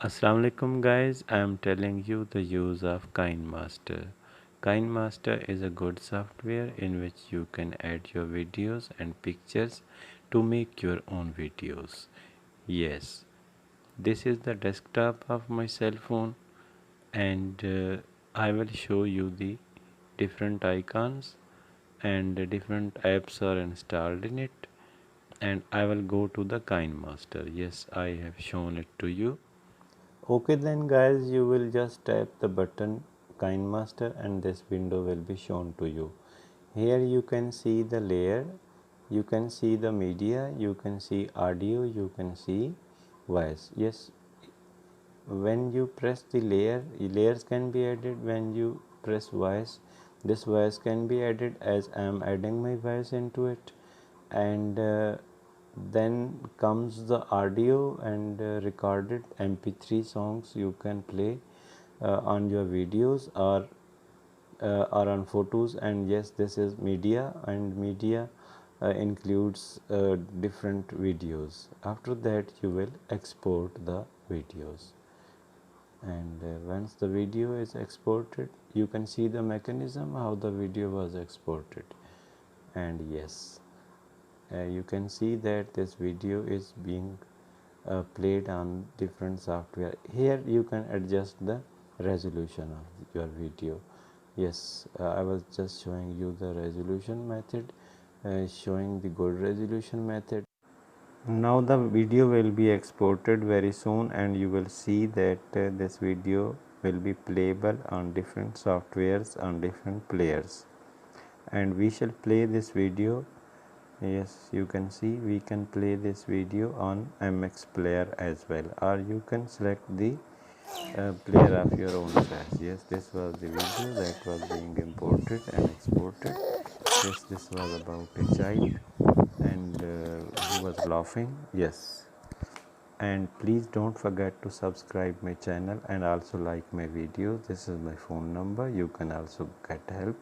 Assalamu alaikum guys, I am telling you the use of KineMaster. KineMaster is a good software in which you can add your videos and pictures to make your own videos. Yes, this is the desktop of my cell phone and I will show you the different icons and different apps are installed in it, and I will go to the KineMaster. Yes, I have shown it to you. Okay then guys, you will just tap the button KineMaster and this window will be shown to you. Here you can see the layer, you can see the media, you can see audio, you can see voice. Yes, when you press the layers can be added. When you press voice, this voice can be added, as I am adding my voice into it. And then comes the audio and recorded mp3 songs you can play on your videos or on photos. And yes, this is media, and media includes different videos. After that you will export the videos, and once the video is exported, you can see the mechanism how the video was exported. And yes, you can see that this video is being played on different software. Here you can adjust the resolution of your video. Yes, I was just showing you the resolution method, showing the good resolution method. Now the video will be exported very soon, and you will see that this video will be playable on different softwares, on different players, and we shall play this video. Yes, you can see we can play this video on MX player as well, or you can select the player of your own choice. Yes, this was the video that was being imported and exported. Yes, this was about a child and who was laughing. Yes, and please don't forget to subscribe my channel and also like my videos. This is my phone number, you can also get help.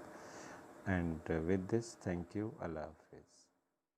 And with this, thank you, Allah.